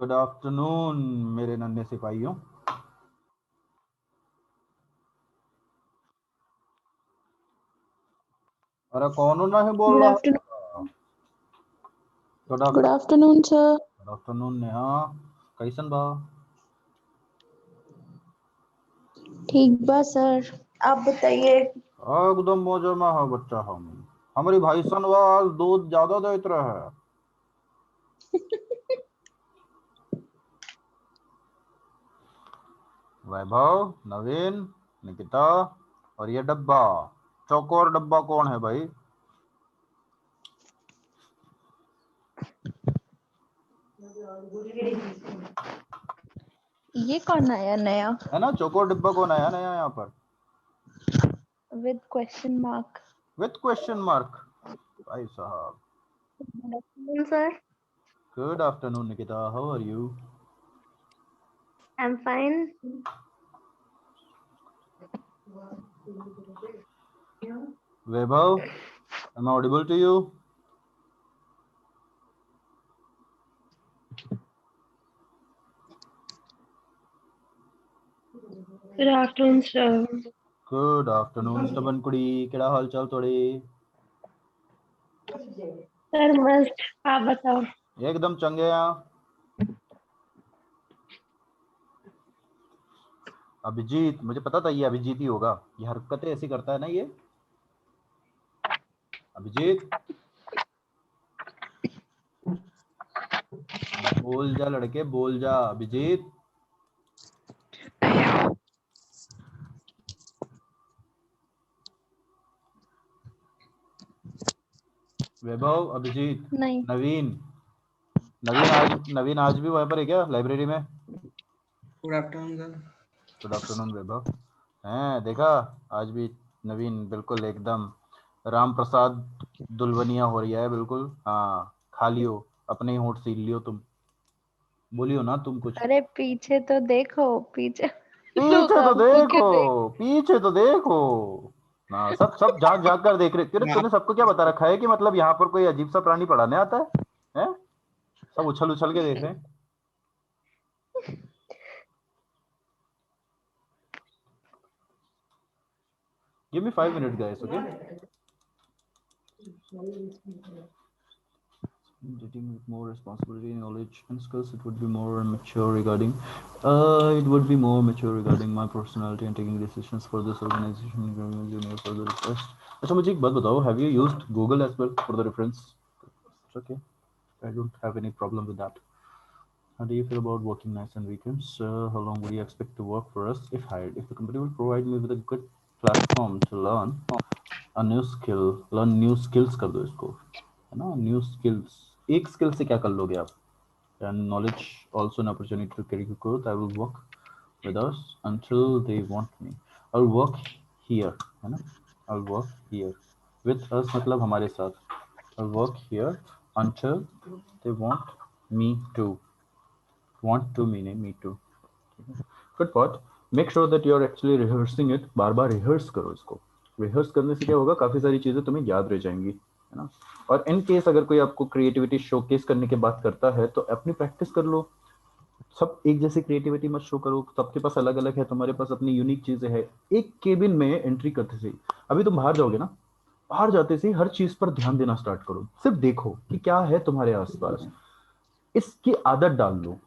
Good afternoon मेरे नन्हे सिपाहियों। अरे कौन ना है बोल रहा है? Good afternoon sir. Good afternoon Neha, कैसन बा? ठीक बा सर, आप बताइए। एकदम मौज में है बच्चा। हमारी भाई सन आज दूध ज्यादा देत रहे। वैभव, नवीन, निकिता और ये डब्बा, चौकोर डब्बा कौन है भाई? ये कौन आया नया? है ना, चौकोर डिब्बा कौन आया नया यहाँ पर? With question mark. With question mark. भाई साहब। Good afternoon sir. Good afternoon Nikita, how are you? I am fine. Vaibhav, am I audible to you? Good afternoon sir. Good afternoon स्टबन कुड़ी, केड़ा हाल चाल तोड़े? सर मस्त, आप बताओ। एकदम चंगे हैं। अभिजीत, मुझे पता था ये अभिजीत ही होगा, ये हरकतें ऐसी करता है ना ये। अभिजीत, बोल जा लड़के, बोल जा अभिजीत। वैभव, अभिजीत, नहीं। नवीन, नवीन आज भी वहां पर है क्या, लाइब्रेरी में? Good afternoon sir. Good afternoon Vaibhav. हैं, देखा आज भी नवीन बिल्कुल एकदम राम प्रसाद दुल्हनिया हो रही है बिल्कुल। हाँ, खा लियो, अपने ही होंठ सील लियो तुम। बोलियो ना तुम कुछ। अरे पीछे तो देखो, पीछे पीछे लोग तो आपको क्यों देखो, पीछे तो देखो ना। सब सब झांक झांक कर देख रहे। तेरे तूने सबको क्या बता रखा है कि मतलब यहाँ पर कोई अजीब सा प्राणी पढ़ाने आता है? हैं? सब उछल उछल के देख रहे हैं। Give me 5 minutes, guys. Okay. Dating with more responsibility, knowledge, and skills, it would be more mature regarding. It would be more mature regarding my personality and taking decisions for this organization. For the request. अच्छा, मुझे एक बात बताओ. Have you used Google as well for the reference? It's okay. I don't have any problem with that. How do you feel about working nights and weekends? How long would you expect to work for us if hired? If the company will provide me with a good platform to learn a new skill, learn new skills कर दो इसको, है ना? New skills, एक skill से क्या कर लोगे आप? And knowledge, also an opportunity to career growth. I will work with us until they want me. I'll work here, है ना? I'll work here with us मतलब हमारे साथ. I'll work here until they want me to. Want to meaning me too. Good part. Make sure that you're actually rehearsing it. Bar bar rehearse करो इसको. Rehearse करने से क्या होगा, काफी सारी चीजें तुम्हें याद रह जाएंगी, है ना? और इन केस अगर कोई आपको क्रिएटिविटी शोकेस करने की बात करता है तो अपनी प्रैक्टिस कर लो। सब एक जैसी क्रिएटिविटी मत शो करो, सबके पास अलग अलग है, तुम्हारे पास अपनी यूनिक चीजें हैं। एक केबिन में एंट्री करते से, अभी तुम बाहर जाओगे ना, बाहर जाते से हर चीज पर ध्यान देना स्टार्ट करो। सिर्फ देखो कि क्या है तुम्हारे आसपास, इसकी आदत डाल लो।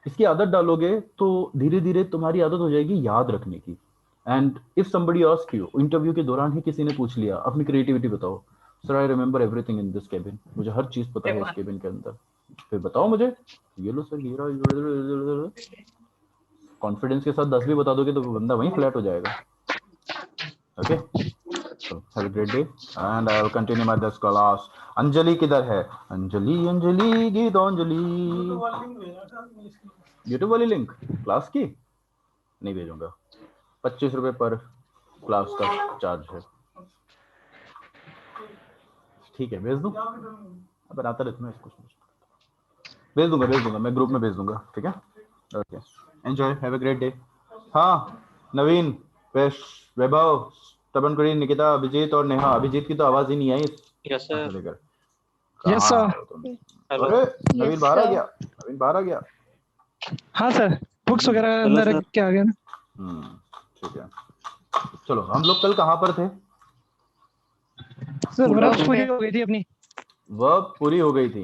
इसकी आदत डालोगे तो धीरे धीरे तुम्हारी आदत हो जाएगी याद रखने की। And if somebody ask you, interview के दौरान ही किसी ने पूछ लिया अपनी क्रिएटिविटी बताओ, sir I remember everything in this cabin, मुझे हर चीज पता है इस केबिन के अंदर, फिर बताओ मुझे। ये लो सर, हीरा। कॉन्फिडेंस के साथ 10 भी बता दोगे तो बंदा वहीं फ्लैट हो जाएगा। Okay, so have a great day and I will continue my this class. Anjali किधर है? अंजलि अंजलि गीतांजलि। यूट्यूब वाली लिंक क्लास की नहीं भेजूंगा, 25 रुपए पर क्लास का चार्ज है। ठीक है, भेज दूं? अब आता रहता हूँ इसको, भेज दूंगा, मैं ग्रुप में भेज दूंगा। ठीक है, okay, enjoy, have a great day. हाँ, नवीन, वैभव, तपन कुड़ी, निकिता, अभिजीत और नेहा। अभिजीत की तो आवाज ही नहीं आई। Yes sir. लेकर यस कहाँ सर। हो तुम? हेलो अरे नवीन Yes, बाहर आ sir. गया, नवीन बाहर आ गया। हाँ सर, बुक्स वगैरह हेलो अंदर सर। रख के आ गया ना। ठीक है, चलो हम लोग कल कहाँ पर थे? सर Food वर्ब्स of पूरी it. हो गई थी अपनी। वर्ब पूरी हो गई थी।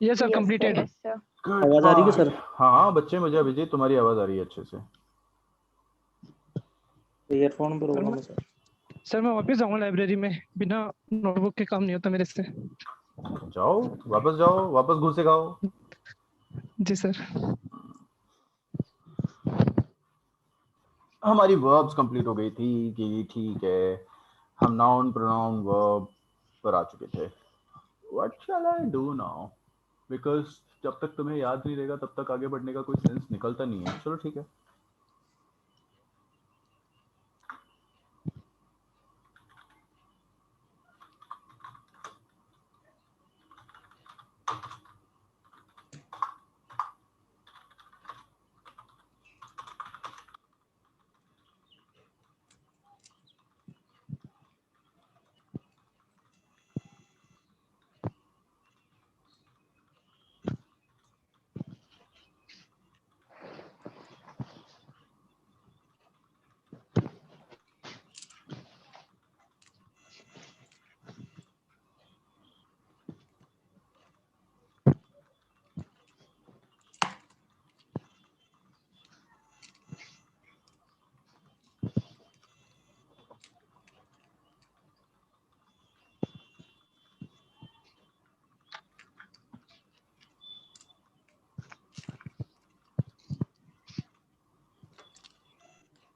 ये sir Yes, completed. Yes, sir. Good आवाज आ रही है part. सर? हाँ हाँ बच्चे, मुझे अभिजीत तुम्हारी आवाज आ रही है अच्छे से। ईयरफोन प्रॉब्लम है सर। सर मैं वापस जाऊंगा लाइब्रेरी में, बिना नोटबुक के काम नहीं होता मेरे से। जाओ, वापस जाओ, वापस घुसे खाओ। जी सर। हमारी वर्ब्स कंप्लीट हो गई थी कि ठीक है, हम नाउन प्रोनाउन वर्ब पर आ चुके थे। What shell I do now? Because जब तक तुम्हें याद नहीं रहेगा तब तक आगे बढ़ने का कोई सेंस निकलता नहीं है। चलो ठीक है,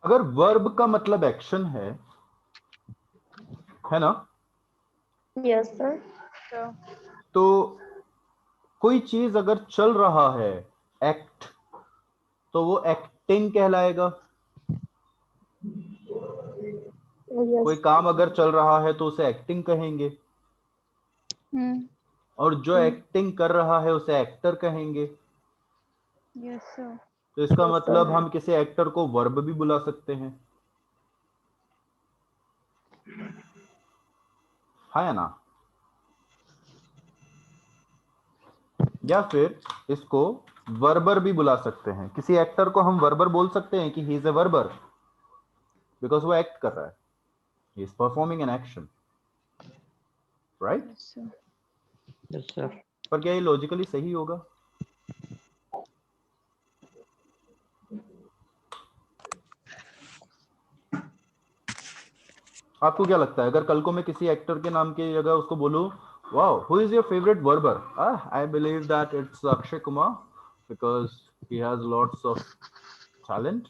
अगर वर्ब का मतलब एक्शन है ना, Yes, sir. तो कोई चीज अगर चल रहा है, एक्ट, तो वो एक्टिंग कहलाएगा। Yes. कोई काम अगर चल रहा है तो उसे एक्टिंग कहेंगे, और जो एक्टिंग कर रहा है उसे एक्टर कहेंगे। Yes, sir. तो इसका Yes, मतलब sir. हम किसी एक्टर को वर्ब भी बुला सकते हैं, हाँ या ना? या फिर इसको वर्बर भी बुला सकते हैं। किसी एक्टर को हम वर्बर बोल सकते हैं कि ही इज ए वर्बर, बिकॉज वो एक्ट कर रहा है, he is performing an action, right? Yes sir. पर क्या ये लॉजिकली सही होगा? आपको क्या लगता है, अगर कल को मैं किसी एक्टर के नाम की जगह उसको बोलूं, wow who is your favourite verber? I believe that it's Akshay Kumar, because he has lots of talent.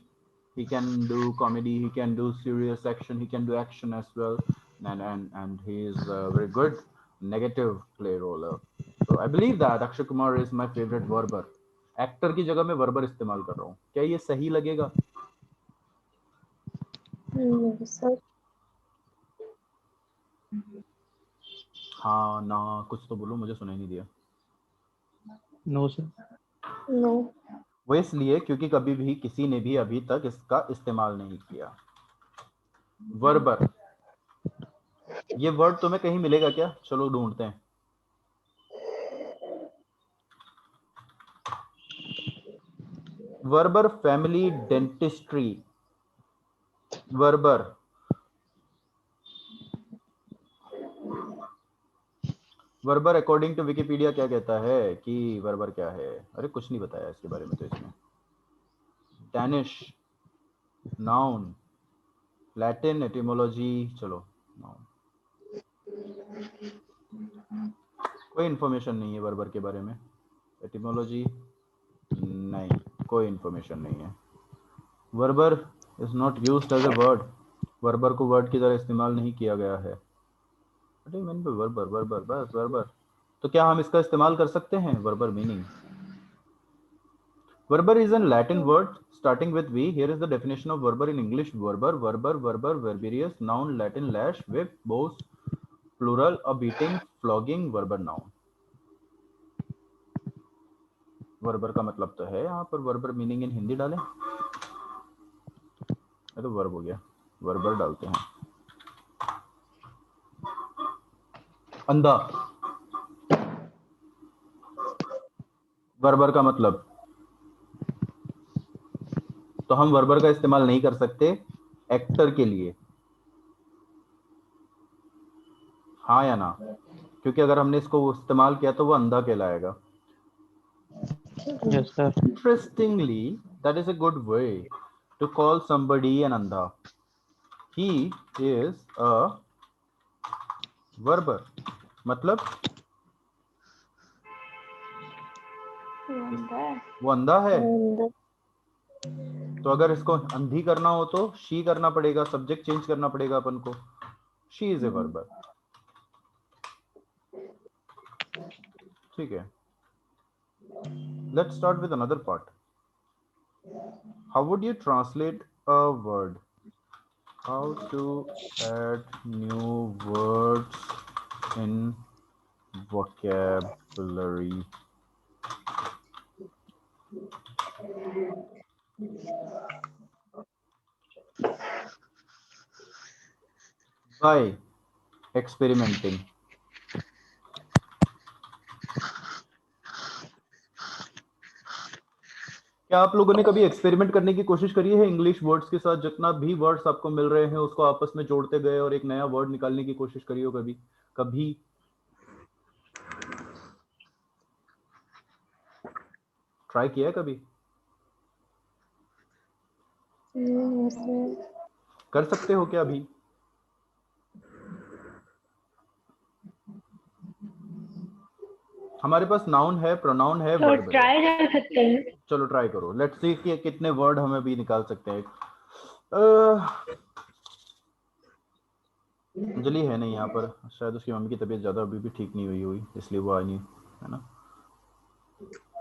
He can do comedy, he can do serious action, he can do action as well, and he is a very good negative play roller. So I believe that Akshay Kumar is my favorite verber. Actor की जगह मैं वर्बर इस्तेमाल कर रहा हूँ, क्या ये सही लगेगा? Yes, sir. हाँ ना, कुछ तो बोलो, मुझे सुनाई नहीं दिया। No sir. No. वो इसलिए क्योंकि कभी भी किसी ने भी अभी तक इसका इस्तेमाल नहीं किया। वर्बर, ये वर्ड तुम्हें कहीं मिलेगा क्या? चलो ढूंढते हैं। Verber family dentistry, verber verber according to Wikipedia क्या कहता है कि वर्बर क्या है? अरे कुछ नहीं बताया इसके बारे में तो इसमें। डैनिश, नाउन, लैटिन एटिमोलॉजी, चलो नाउन, कोई इंफॉर्मेशन नहीं है वर्बर के बारे में। एटिमोलॉजी नहीं, कोई इंफॉर्मेशन नहीं है। Verber is not used as a word, verber को वर्ड की तरह इस्तेमाल नहीं किया गया है। अरे मैंने वर्बर वर्बर बस वर्बर, तो क्या हम इसका इस्तेमाल कर सकते हैं? वर्बर meaning, verber is a Latin word starting with V. Here is the definition of verber in English. Verber, verberius, noun, Latin, lash, whip, bows, plural, a beating, flogging, verber noun. वर्बर का मतलब तो है यहाँ पर, वर्बर मीनिंग इन हिंदी डालें, ये तो verb हो गया, वर्बर डालते हैं। अंधा, वर्बर का मतलब, तो हम वर्बर का इस्तेमाल नहीं कर सकते एक्टर के लिए, हाँ या ना? क्योंकि अगर हमने इसको इस्तेमाल किया तो वो अंधा कहलाएगा। Yes, sir. Interestingly, that is a good way to call somebody an andha. He is a verber. मतलब वो अंधा है। अंधा। तो अगर इसको अंधी करना हो तो शी करना पड़ेगा, सब्जेक्ट चेंज करना पड़ेगा अपन को। She is a verber. ठीक है, let's start with another part. How would you translate a word? How to add new words in vocabulary? By experimenting. क्या आप लोगों ने कभी एक्सपेरिमेंट करने की कोशिश करी है इंग्लिश वर्ड्स के साथ? जितना भी वर्ड्स आपको मिल रहे हैं उसको आपस में जोड़ते गए और एक नया वर्ड निकालने की कोशिश करी हो कभी? कभी ट्राई किया है कभी? नहीं सर। कर सकते हो क्या अभी? हमारे पास नाउन है, प्रोनाउन है, तो वर्ब है। ट्राई कर सकते हैं। चलो ट्राई करो, लेट्स सी कि कितने वर्ड हम अभी निकाल सकते हैं। अंजलि है नहीं यहाँ पर, शायद उसकी मम्मी की तबीयत ज्यादा अभी भी ठीक नहीं हुई हुई, इसलिए वो आई नहीं, है ना?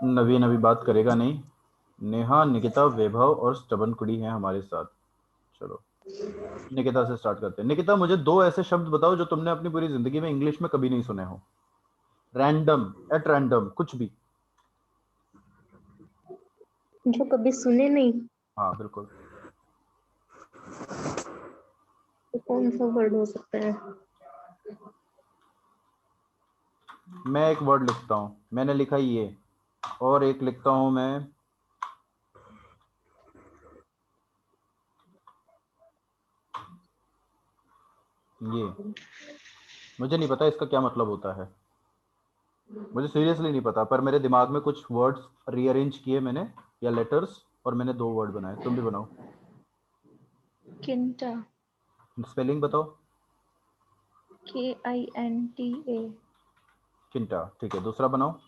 नवीन अभी बात करेगा नहीं। नेहा, निकिता, वैभव और स्टबन कुड़ी हैं हमारे साथ। चलो निकिता से स्टार्ट करते हैं। निकिता, मुझे दो ऐसे शब्द बताओ जो तुमने अपनी पूरी जिंदगी में इंग्लिश में कभी नहीं सुने हो। रैंडम, एट रैंडम, कुछ भी। जो कभी सुने नहीं, हाँ बिल्कुल। तो कौन सा वर्ड हो सकता है? मैं एक वर्ड लिखता हूँ, मैंने लिखा ये, और एक लिखता हूँ मैं ये। मुझे नहीं पता इसका क्या मतलब होता है, मुझे सीरियसली नहीं पता, पर मेरे दिमाग में कुछ वर्ड्स रीअरेंज किए मैंने, या लेटर्स, और मैंने दो वर्ड बनाए। तुम भी बनाओ। किंटा। स्पेलिंग बताओ। KINTA। किंटा, ठीक है। दूसरा बनाओ।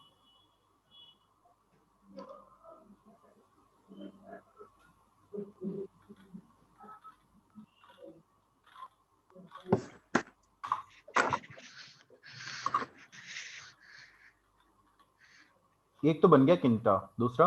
एक तो बन गया किंटा, दूसरा?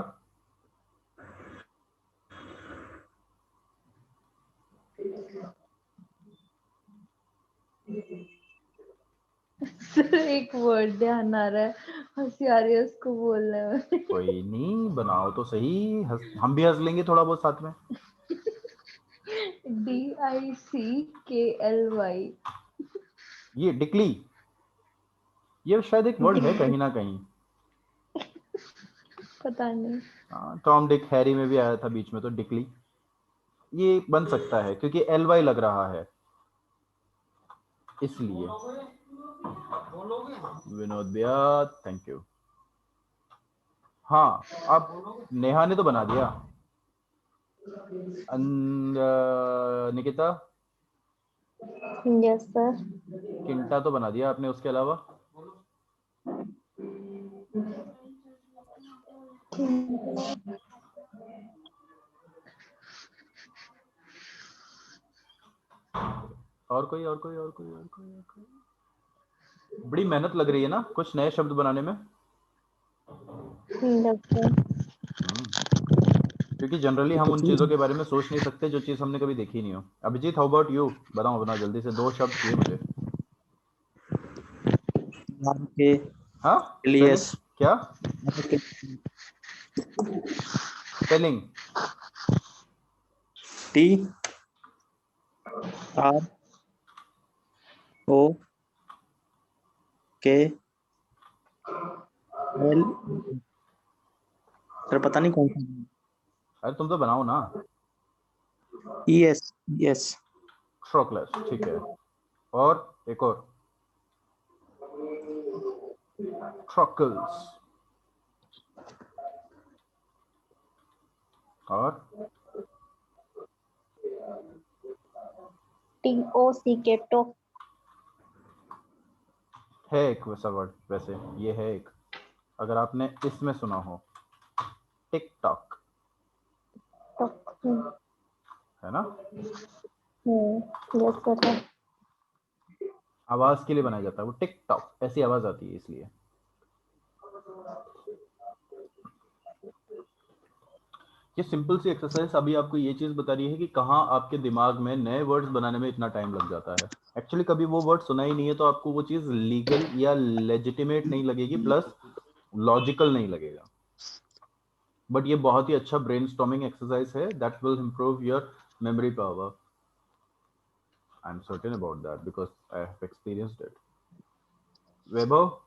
सर एक वर्ड ध्यान आ रहा है, हंसी आ रही है उसको बोलने में। कोई नहीं, बनाओ तो सही, हम भी हंस लेंगे थोड़ा बहुत साथ में। DICKLY। ये डिकली, ये शायद एक वर्ड है कहीं ना कहीं। पता नहीं। टॉम डिक हैरी में भी आया था बीच में, तो डिकली ये बन सकता है क्योंकि LY लग रहा है इसलिए। विनोद भैया, थैंक यू। हाँ, अब नेहा ने तो बना दिया। Nikita, yes sir. किंटा तो बना दिया आपने, उसके अलावा? और कोई, और कोई, और कोई, और कोई, और कोई? बड़ी मेहनत लग रही है ना कुछ नए शब्द बनाने में। Yes sir. क्योंकि जनरली हम उन चीजों के बारे में सोच नहीं सकते जो चीज हमने कभी देखी नहीं हो। Abhijeet, how about you? बताओ अपना जल्दी से, दो शब्द चाहिए मुझे। नाम के हाँ, एलियस। क्या स्पेलिंग? TROKL सर पता नहीं कौन सा अरे तुम तो बनाओ ना। यस यस ट्रोक्लस, ठीक है। और एक और ट्रोकल्स। और TOCK टोक। है एक वैसा वर्ड, वैसे ये है एक, अगर आपने इसमें सुना हो, टिक टॉक, टोक। है ना। यस सर है। आवाज के लिए बनाया जाता है वो, टिक टॉक ऐसी आवाज आती है इसलिए। ये सिंपल सी एक्सरसाइज अभी आपको ये चीज बता रही है कि कहाँ आपके दिमाग में नए वर्ड्स बनाने में इतना टाइम लग जाता है। एक्चुअली कभी वो वर्ड सुना ही नहीं है तो आपको वो चीज लीगल या लेजिटिमेट नहीं लगेगी, प्लस लॉजिकल नहीं लगेगा। बट ये बहुत ही अच्छा ब्रेनस्टॉर्मिंग एक्सरसाइज है, that will improve your memory power. I am certain about that because I have experienced it. Vaibhav,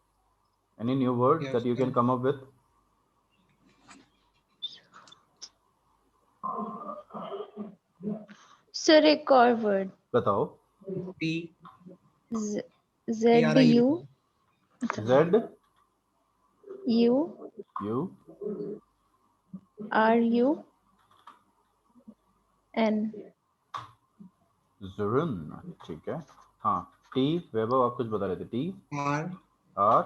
any new word Yes, that you sir. Can come up with? Sir एक और word. बताओ। T ZU Z U U RU N। जुर्न, ठीक है। हाँ, T, वैभव आप कुछ बता रहे थे। टी R और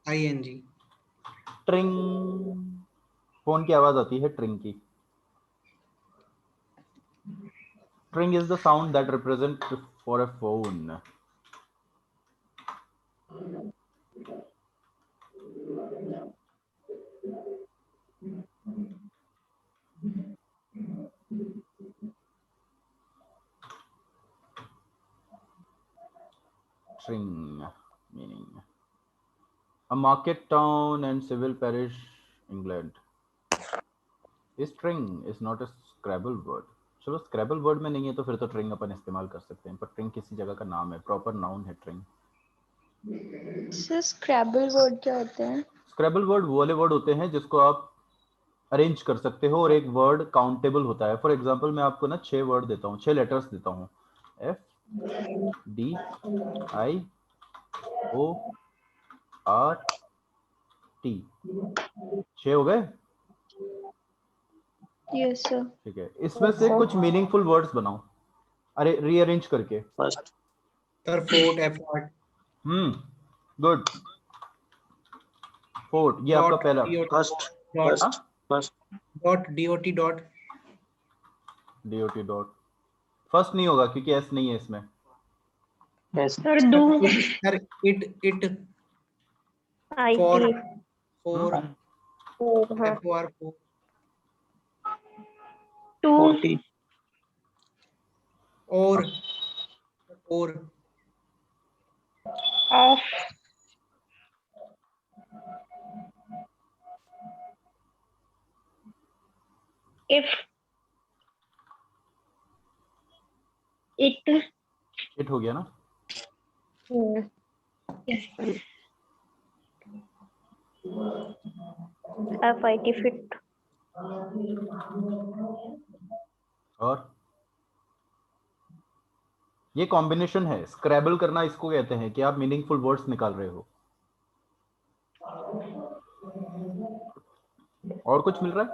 I N G। Tring, phone की आवाज आती है ट्रिंग की। Tring is the sound that represent for a phone. String meaning a market town and civil parish, England. String is not a Scrabble word. चलो स्क्रैबल word में नहीं है तो फिर तो ट्रिंग अपन इस्तेमाल कर सकते हैं, पर ट्रिंग किसी जगह का नाम है, प्रॉपर नाउन है ट्रिंग। सर स्क्रैबल वर्ड क्या होते हैं? स्क्रैबल वर्ड वो वाले वर्ड होते हैं जिसको आप अरेंज कर सकते हो और एक वर्ड काउंटेबल होता है। फॉर एग्जांपल मैं आपको ना 6 वर्ड देता हूँ, 6 लेटर्स देता हूँ, FDIORT, 6 हो गए। Yes sir. ठीक है, इसमें से कुछ मीनिंगफुल वर्ड्स बनाओ, अरे रीअरेंज करके। First Sir, Fort F good. Fort, ये आपका dot पहला। dot फर्स्ट dot हाँ, first dot dot DOT dot. First नहीं होगा क्योंकि एस नहीं है इसमें। Yes sir do sir it IT for हम्म, FOR for two 40 or of if it hit हो गया ना। FIT fit. और ये कॉम्बिनेशन है, स्क्रैबल करना इसको कहते हैं कि आप मीनिंगफुल वर्ड्स निकाल रहे हो। और कुछ मिल रहा है?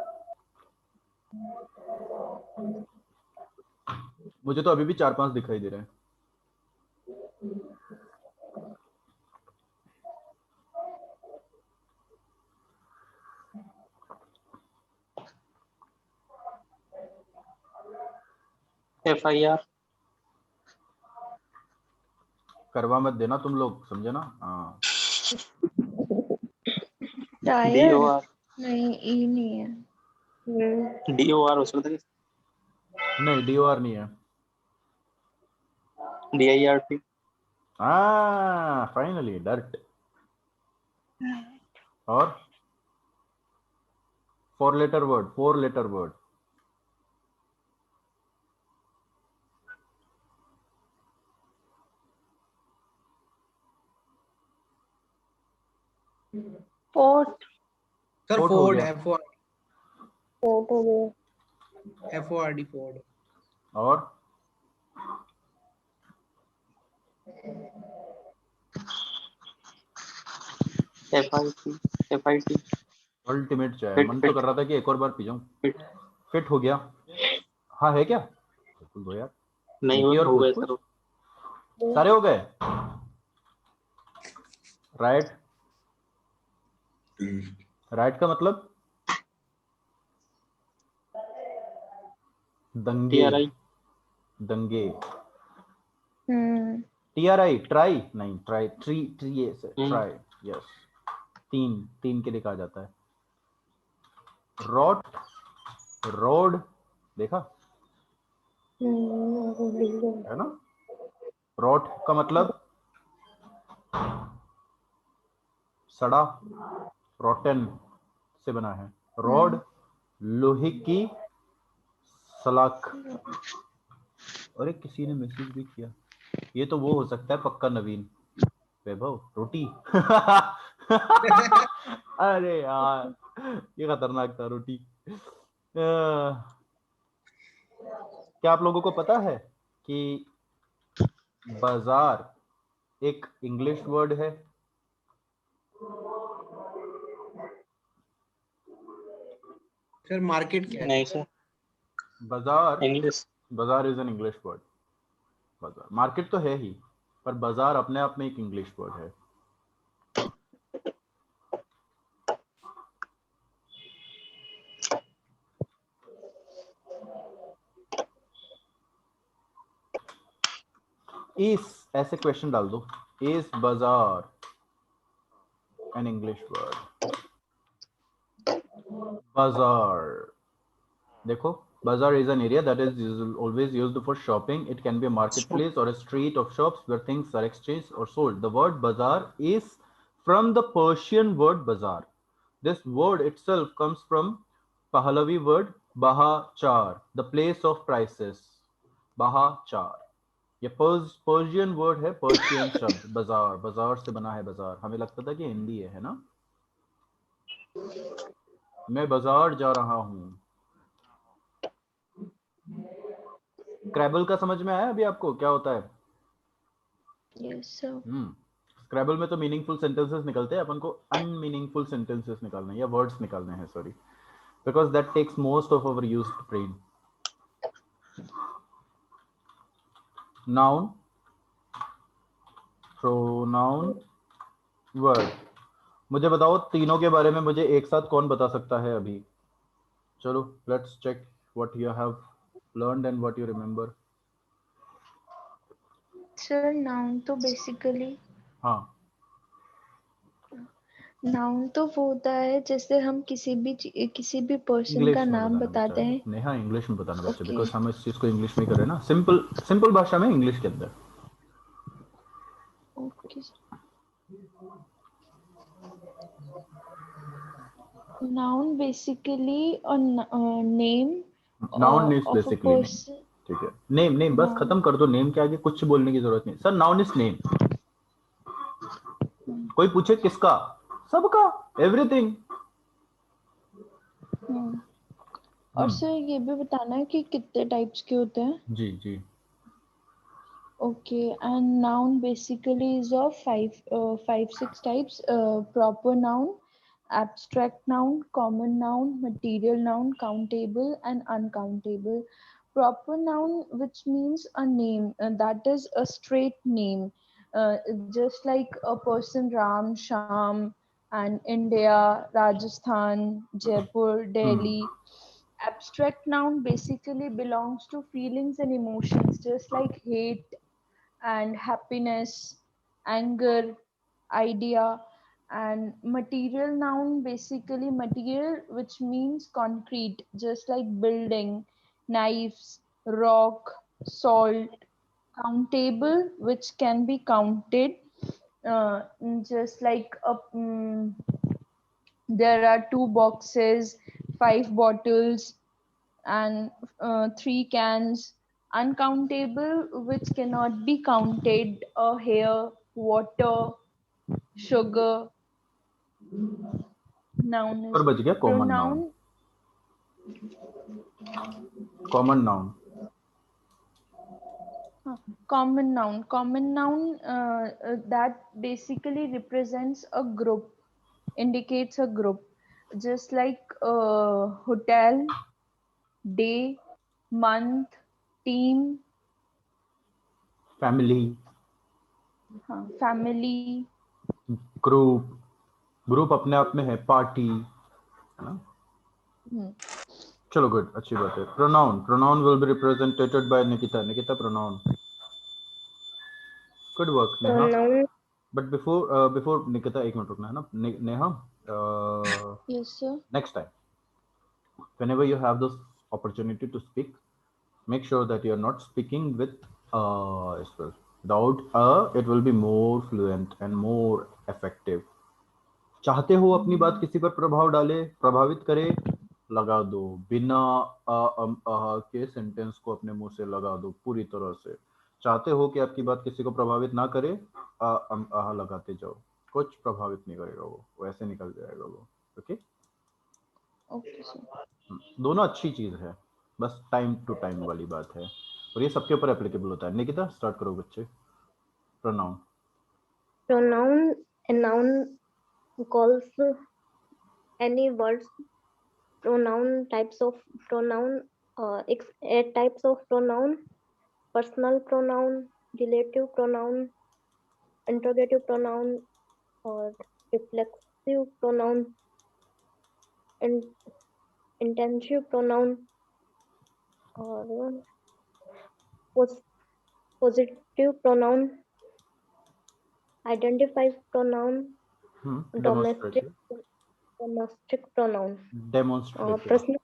मुझे तो अभी भी 4-5 दिखाई दे रहे हैं। FIR करवा मत देना तुम लोग, समझे ना। हाँ, टायर DOR नहीं, ई नहीं है। DOR हो सकता है नहीं DOR नहीं है। DIRT हाँ, फाइनली डर्ट। और 4 letter word, 4 letter word. Fort sir fort हो Ford गया। FOR फोर्ट हो गया। FORD Ford. और FIT अल्टीमेट चाय, फिट मन तो फिट कर रहा था कि एक और बार पी जाऊं। फिट फिट हो गया। हाँ है क्या? बिल्कुल दो यार। नहीं निकी और हो कुछ गए कुछ सर। सारे हो गए। राइट, राइट का मतलब दंगे, TRI दंगे। हम्म TRI ट्राई नहीं, ट्राई ट्री, ट्री से हम्म ट्राई। यस, तीन, तीन के लिए कहा जाता है। रॉट, रोड, देखा है ना? रॉट का मतलब सड़ा, रोटन से बना है। रॉड लोहे की सलाख। अरे किसी ने मैसेज भी किया, ये तो वो हो सकता है पक्का नवीन। वैभव रोटी। अरे यार ये खतरनाक था रोटी। क्या आप लोगों को पता है कि बाजार एक इंग्लिश वर्ड है? सर मार्केट क्या है? नहीं सर, बाजार, इंग्लिश। बाजार इज एन इंग्लिश वर्ड। बाजार, मार्केट तो है ही, पर बाजार अपने आप में एक इंग्लिश वर्ड है। इस ऐसे क्वेश्चन डाल दो, इज बाजार एन इंग्लिश वर्ड? बाजार, देखो, bazaar is an area that is always used for shopping. It can be a marketplace or a street of shops where things are exchanged or sold. The word bazaar is from the Persian word bazaar. This word itself comes from Pahlavi word bahachar, the place of prices. bahachar, ये Persian word है, Persian शब्द बाजार, बाजार से बना है बाजार। हमें लगता था कि हिंदी है ना? मैं बाजार जा रहा हूँ। स्क्रैबल का समझ में आया अभी आपको क्या होता है? Yes sir. स्क्रैबल में तो मीनिंगफुल सेंटेंसेस निकलते हैं, अपन को अनमीनिंगफुल सेंटेंसेस निकालने हैं या वर्ड्स निकालने हैं, sorry, because that takes most of our used brain. Noun, pronoun, word. मुझे बताओ तीनों के बारे में मुझे एक साथ कौन बता सकता है अभी? चलो let's check what you have learned and what you remember. Sir noun तो बेसिकली, हाँ, नाउन तो वो होता है जैसे हम किसी भी पर्सन इंग्लिश का में नाम बताना बताते बच्चा, हैं। नेहा इंग्लिश में बताना बच्चा, ओके बिकॉज हम इस चीज को इंग्लिश में कर रहे हैं ना, सिंपल सिंपल भाषा में, इंग्लिश के अंदर। Okay. Noun basically a name noun is of a basically name, person. ठीक है? नेम, नेम बस खत्म कर दो, नेम के आगे कुछ बोलने की जरूरत नहीं। Sir noun is name. कोई पूछे किसका? सबका, एवरीथिंग। और सर ये भी बताना है कि कितने टाइप्स के होते हैं। जी जी। Okay, and noun basically is of five, six types. Proper noun, abstract noun, common noun, material noun, countable and uncountable. Proper noun, which means a name, that is a straight name, just like a person Ram, Sham, and India, Rajasthan, Jaipur, Delhi. Abstract noun basically belongs to feelings and emotions, just like hate and happiness, anger, idea. And material noun basically material, which means concrete, just like building, knives, rock, salt. Countable, which can be counted, uh, just like there are two boxes, five bottles, and three cans. Uncountable, which cannot be counted, a hair, water, sugar. Noun और is बच गया common noun. pronoun. Common noun. Common noun. Common noun that basically represents a group, indicates a group, just like hotel, day, month, team, Family. family. Group. Group अपने आप में है, party, है ना? चलो गुड, अच्छी बात है. Pronoun. Pronoun will be represented by Nikita. Nikita, pronoun. Good work Neha. Pronoun. But before Nikita, एक मिनट रुकना है ना. Neha, Yes, sir. next time whenever you have this opportunity to speak, make sure that you are not speaking with as well. Without it will be more fluent and more effective. चाहते हो अपनी बात किसी पर प्रभाव डाले, प्रभावित करे, लगा दो. बिना के सेंटेंस को अपने मुंह से लगा दो पूरी तरह से. चाहते हो कि आपकी बात किसी को प्रभावित ना करे, लगाते जाओ. कुछ प्रभावित नहीं करेगा वो ऐसे निकल जाएगा वो. ओके. Okay, sir. दोनों अच्छी चीज है, बस टाइम टू टाइम वाली बात है, और ये सबके ऊपर एप्लीकेबल होता है. निकिता, स्टार्ट करो बच्चे. Pronoun. Pronoun. A noun calls any words. Pronoun. Types of pronoun. Eight types of pronoun: personal pronoun, relative pronoun, interrogative pronoun, or reflexive pronoun, and intensive pronoun, or positive pronoun, identified pronoun, domestic pronoun, demonstrative. personal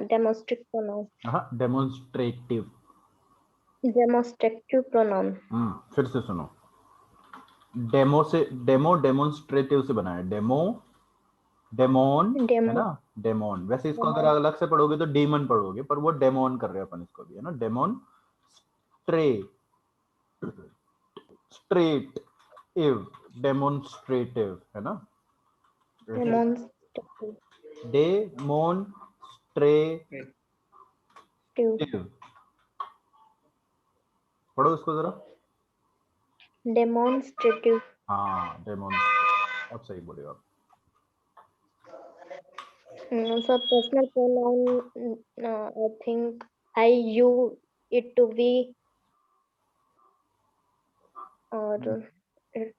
domestic pronoun, demonstrative. demonstrative pronoun, फिर से सुनो. Demo से demonstrative से बना है. Demon है ना. Demon. वैसे इसको अगर अलग से पढ़ोगे तो डेमन पढ़ोगे, पर वो डेमोन कर रहे हैं अपन इसको भी, है ना. डेमोन्स्ट्रेटिव है ना. demonstrative, demonstrative. पढ़ो इसको जरा. demonstrative. हाँ, डेमोन्स्ट्रेटिव. अब सही बोले आप. So personal pronoun, I think I, you, it, we, or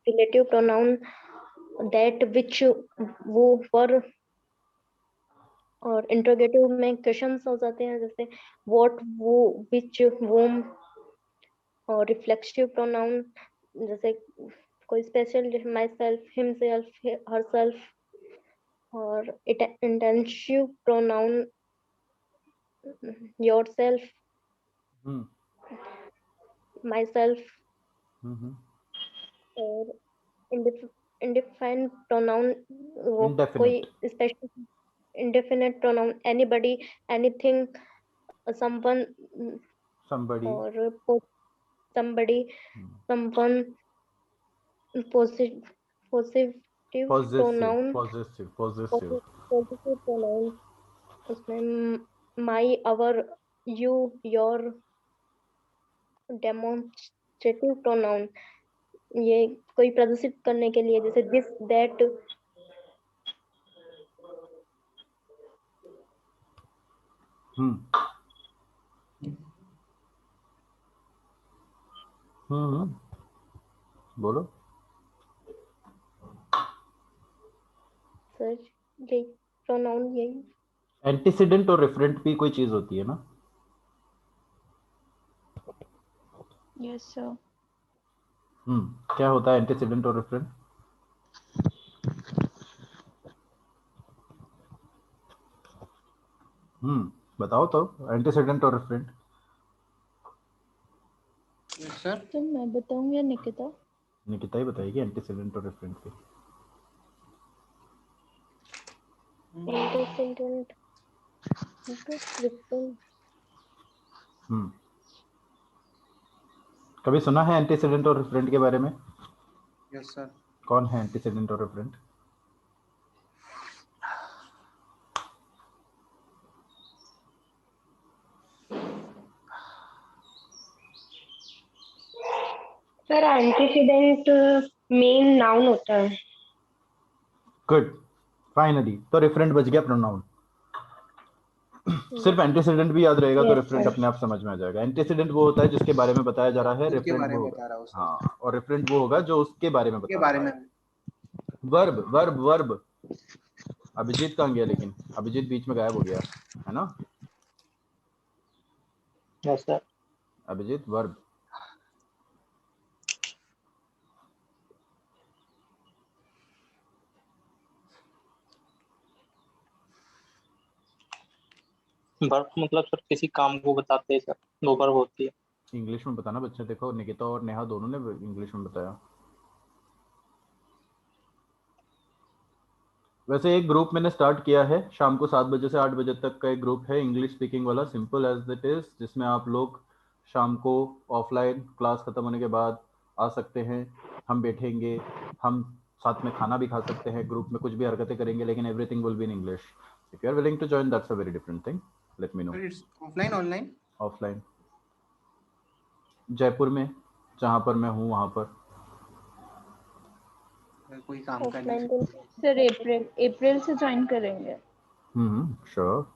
relative pronoun, that, which, who, for, और इंट्रोगेटिव में क्वेश्चंस हो जाते हैं जैसे व्हाट, वो, which, whom, और रिफ्लेक्सिव प्रोनाउन जैसे कोई special, myself, himself, herself, और intensive pronoun yourself, myself, और इंडिफाइंड प्रोनाउन वो कोई special, indefinite pronoun anybody, anything, someone, or somebody, someone, positive pronoun, possessive pronoun उसमें my, our, you, your, demonstrative pronoun ये कोई प्रदर्शित करने के लिए जैसे this, that, बोलो. सर यही प्रोनाउन यही. एंटीसीडेंट और रेफरेंट भी कोई चीज होती है ना. Yes, sir. क्या होता है एंटीसीडेंट और रेफरेंट? बताओ तो. एंटीसीडेंट और रेफरेंट. सर तो मैं बताऊं या निकिता? निकिता ही बताएगी एंटीसीडेंट और रेफरेंट की. Antecedent, कभी सुना है एंटीसीडेंट और रेफरेंट के बारे में? Yes sir. कौन है एंटीसीडेंट और referent? Sir antecedent main noun होता है। गुड, फाइनली तो रेफरेंट बच गया प्रोनाउन। सिर्फ एंटीसीडेंट भी याद रहेगा तो Yes, रेफरेंट sir. अपने आप समझ में आ जाएगा। एंटीसीडेंट वो होता है जिसके बारे में बताया जा रहा है, उसके रेफरेंट बारे वो में होगा, बता रहा हूँ सर। हाँ, और रेफरेंट वो होगा जो उसके बारे में उसके बता बारे रहा में। है। Verb verb verb. अभिजीत कहाँ गया? लेकिन अभिजीत बीच में गायब हो गया है ना। Yes sir. Abhijeet verb. Verb मतलब सर किसी काम को बताते हैं सर, दो वर्ब होती है। इंग्लिश में बताना बच्चे, देखो निकिता और नेहा दोनों ने इंग्लिश में बताया। वैसे एक ग्रुप मैंने स्टार्ट किया है, शाम को 7 बजे से 8 बजे तक का एक ग्रुप है इंग्लिश स्पीकिंग वाला, सिंपल एज इट इज, जिसमें आप लोग शाम को ऑफलाइन क्लास खत्म होने के बाद आ सकते हैं। हम बैठेंगे, हम साथ में खाना भी खा सकते हैं, ग्रुप में कुछ भी हरकतें करेंगे, लेकिन everything will be in English. If you are willing to join that's a very different thing, let me know. Sir it's offline online? Offline, Jaipur में जहाँ पर मैं हूँ वहाँ पर। कोई काम का नहीं ऑफलाइन सर। सर अप्रैल से ज्वाइन करेंगे। श्योर।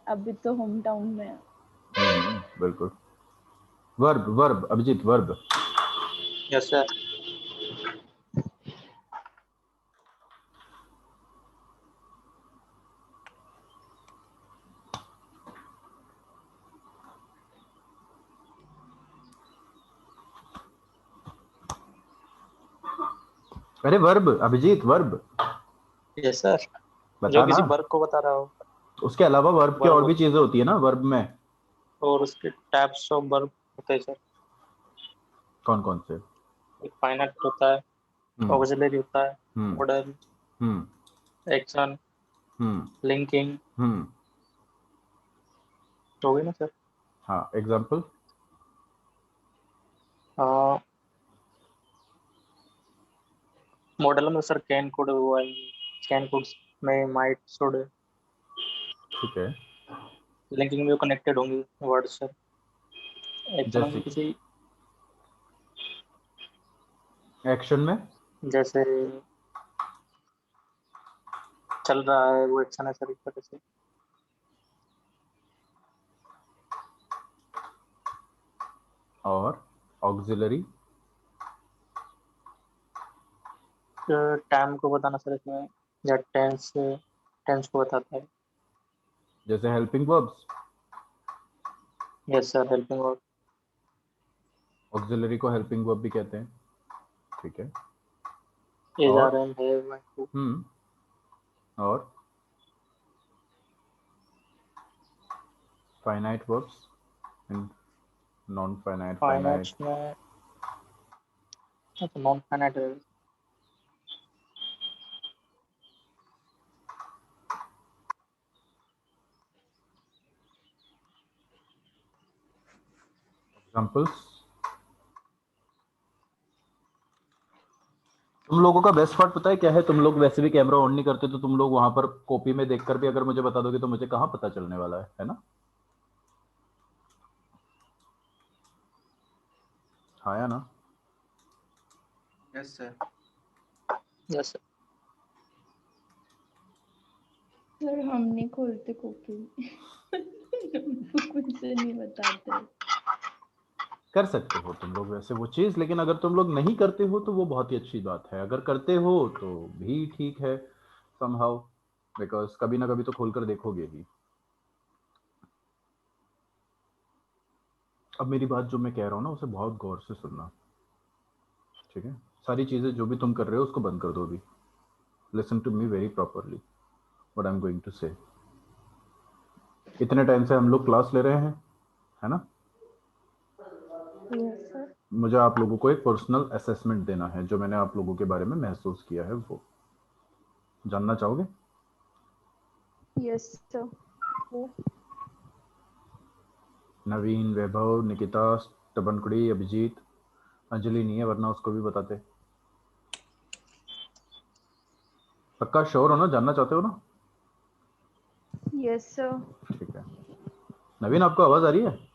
अभी तो होम टाउन में है। बिल्कुल। Verb verb Abhijeet verb. Yes sir. अरे verb Abhijeet verb yes sir, बता जो ना। किसी वर्ब को बता रहा हो। उसके अलावा वर्ब के और वर्ब भी चीजें होती है ना वर्ब में। और उसके टाइप्स ऑफ वर्ब होते हैं सर। कौन कौन से? एक फाइनाइट होता है, हम्म ऑक्सिलरी होता है, हम्म मॉडल, हम्म एक्शन, हम्म लिंकिंग, हम्म हो गई ना सर। हाँ, एग्जाम्पल। मॉडल में सर कैन कोड हुआ है, कैन कोड में माइट शुड। ठीक है। लिंकिंग में कनेक्टेड होंगी वर्ड सर। एक्शन जैसे में किसी, एक्शन में जैसे चल रहा है वो एक्शन है सर, इस तरह से। और ऑक्सिलरी टाइम को बताना सर इसमें, या टेंस, टेंस को बताता है। जैसे helping verbs. Yes sir, helping verb. Auxiliary को हेल्पिंग वर्ब भी कहते हैं। ठीक है। इज और आर एम हैव टू। और finite verbs and non finite finite finite. में नॉन फाइनाइट है। एग्जाम्पल्स। तुम लोगों का बेस्ट पार्ट पता है क्या है? तुम लोग वैसे भी कैमरा ऑन नहीं करते, तो तुम लोग वहां पर कॉपी में देखकर भी अगर मुझे बता दोगे तो मुझे कहाँ पता चलने वाला है ना। हाँ या ना? Yes sir. Yes sir. Sir हम नहीं खोलते कॉपी। कुछ से नहीं बताते। कर सकते हो तुम लोग वैसे वो चीज, लेकिन अगर तुम लोग नहीं करते हो तो वो बहुत ही अच्छी बात है। अगर करते हो तो भी ठीक है समहाउ, बिकॉज कभी ना कभी तो खोलकर देखोगे ही। अब मेरी बात जो मैं कह रहा हूँ ना उसे बहुत गौर से सुनना, ठीक है? सारी चीजें जो भी तुम कर रहे हो उसको बंद कर दो अभी। Listen to me very properly what I am going to say. इतने टाइम से हम लोग क्लास ले रहे हैं, है ना? Yes, sir. मुझे आप लोगों को एक पर्सनल असेसमेंट देना है, जो मैंने आप लोगों के बारे में महसूस किया है वो जानना चाहोगे? Yes sir. नवीन, वैभव, निकिता, तबनकुड़ी, अभिजीत, अंजलि नहीं है वरना उसको भी बताते। पक्का श्योर हो ना? जानना चाहते हो ना? Yes sir. ठीक है। नवीन आपको आवाज आ रही है?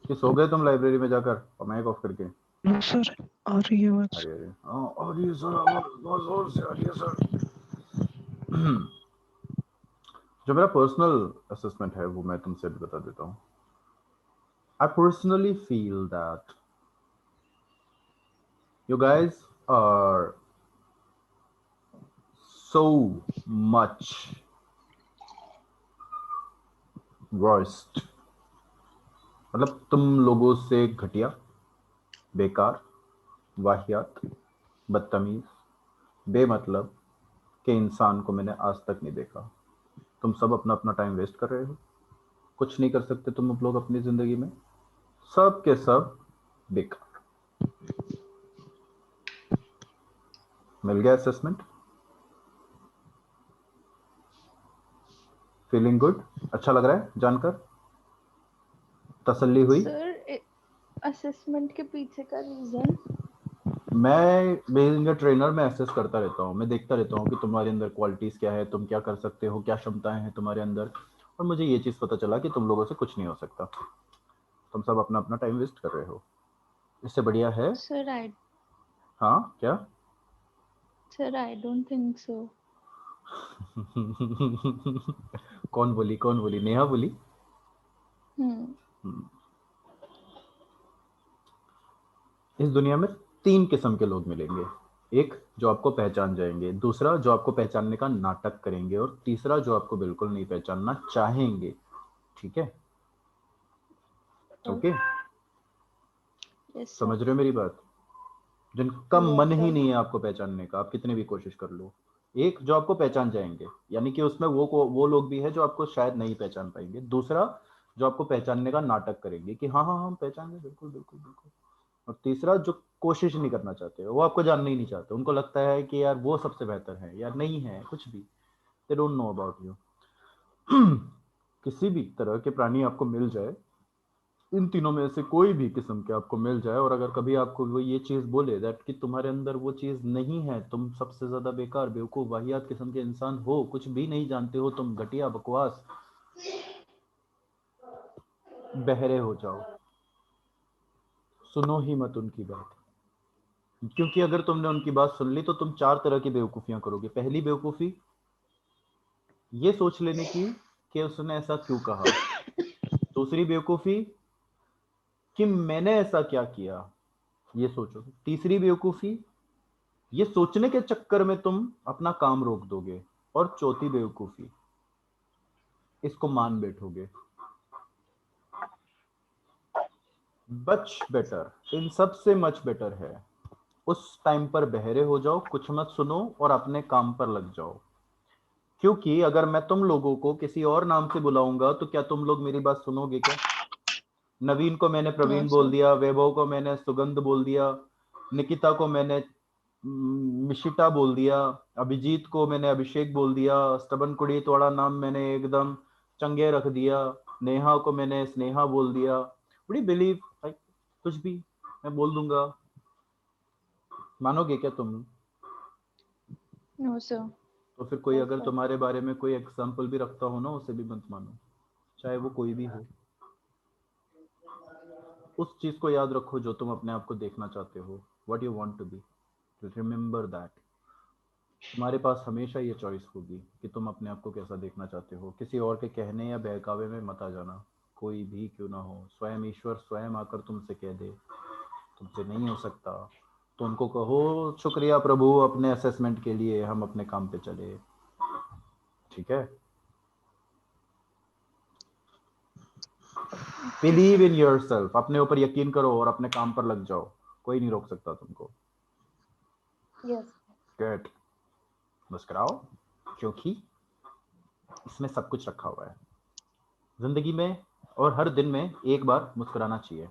कि सो गए तुम लाइब्रेरी में जाकर और माइक ऑफ करके? नो सर, आ रही है आवाज। अरे और ये सर आवाज बहुत जोर से आ रही है सर। जो मेरा पर्सनल असेसमेंट है वो मैं तुमसे भी बता देता हूँ। I personally feel that you guys are so much worst, मतलब तुम लोगों से घटिया, बेकार, वाहियात, बदतमीज, बेमतलब के इंसान को मैंने आज तक नहीं देखा। तुम सब अपना अपना टाइम वेस्ट कर रहे हो, कुछ नहीं कर सकते तुम लोग अपनी जिंदगी में, सब के सब बेकार। मिल गया असेसमेंट? Feeling good? अच्छा लग रहा है जानकर? तसल्ली हुई? सर असेसमेंट के पीछे का रीजन? मैं बीइंग अ ट्रेनर मैं असेस करता रहता हूँ, मैं देखता रहता हूँ कि तुम्हारे अंदर क्वालिटीज क्या है, तुम क्या कर सकते हो, क्या क्षमताएं हैं तुम्हारे अंदर, और मुझे ये चीज पता चला कि तुम लोगों से कुछ नहीं हो सकता। तुम सब अपना अपना टाइम वेस्ट कर रहे हो, इससे बढ़िया है। सर हाँ क्या? I don't think so. कौन बोली? नेहा बोली? इस दुनिया में 3 किस्म के लोग मिलेंगे। एक जो आपको पहचान जाएंगे, दूसरा जो आपको पहचानने का नाटक करेंगे, और तीसरा जो आपको बिल्कुल नहीं पहचानना चाहेंगे। ठीक है? ओके? यस समझ सर। रहे हो मेरी बात? जिनका मन यस ही सर। नहीं है आपको पहचानने का, आप कितने भी कोशिश कर लो। एक जो आपको पहचान जाएंगे, यानी कि उसमें वो लोग भी है जो आपको शायद नहीं पहचान पाएंगे। दूसरा जो आपको पहचानने का नाटक करेंगे कि हाँ हाँ हम पहचान गए, बिल्कुल बिल्कुल बिल्कुल। और तीसरा जो कोशिश नहीं करना चाहते, वो आपको जानना ही नहीं चाहते, उनको लगता है कि यार वो सबसे बेहतर है, यार नहीं है कुछ भी, they don't know about you. किसी भी तरह के प्राणी आपको मिल जाए, इन तीनों में से कोई भी किस्म के आपको मिल जाए, और अगर कभी आपको वो ये चीज बोले दैट कि तुम्हारे अंदर वो चीज नहीं है, तुम सबसे ज्यादा बेकार, बेवकूफ, वाहियात किस्म के इंसान हो, कुछ भी नहीं जानते हो, तुम घटिया, बकवास, बहरे हो जाओ, सुनो ही मत उनकी बात। क्योंकि अगर तुमने उनकी बात सुन ली तो तुम 4 तरह की बेवकूफियां करोगे। पहली बेवकूफी ये सोच लेने की कि उसने ऐसा क्यों कहा। दूसरी बेवकूफी कि मैंने ऐसा क्या किया, ये सोचोगे। तीसरी बेवकूफी, ये सोचने के चक्कर में तुम अपना काम रोक दोगे। और चौथी बेवकूफी, इसको मान बैठोगे। मच बेटर, इन सब से मच बेटर है उस टाइम पर बहरे हो जाओ, कुछ मत सुनो और अपने काम पर लग जाओ। क्योंकि अगर मैं तुम लोगों को किसी और नाम से बुलाऊंगा तो क्या तुम लोग मेरी बात सुनोगे क्या? नवीन को मैंने नो प्रवीण बोल सर। दिया, वैभव को मैंने सुगंध बोल दिया, निकिता को मैंने मिशिता बोल दिया, अभिजीत को मैंने अभिषेक बोल दिया, स्तबन कुड़ी थोड़ा नाम मैंने एकदम चंगे रख दिया, नेहा को मैंने स्नेहा बोल दिया। बड़ी बिलीव, कुछ भी मैं बोल दूंगा, मानोगे क्या तुम? No sir. तो फिर कोई यस अगर सर। तुम्हारे बारे में कोई एग्जाम्पल भी रखता हो ना, उसे भी मत मानो, चाहे वो कोई भी हो। उस चीज को याद रखो जो तुम अपने आप को देखना चाहते हो, what you want to be, remember that. तुम्हारे पास हमेशा ये चॉइस होगी कि तुम अपने आप को कैसा देखना चाहते हो। किसी और के कहने या बहकावे में मत आ जाना, कोई भी क्यों ना हो। स्वयं ईश्वर स्वयं आकर तुमसे कह दे तुमसे नहीं हो सकता, तो उनको कहो शुक्रिया प्रभु अपने असेसमेंट के लिए, हम अपने काम पे चले। ठीक है? Okay believe sir. In yourself, अपने ऊपर यकीन करो और अपने काम पर लग जाओ, कोई नहीं रोक सकता तुमको। यस। गुड। मुस्कुराओ, क्योंकि इसमें सब कुछ रखा हुआ है जिंदगी में, और हर दिन में एक बार मुस्कुराना चाहिए।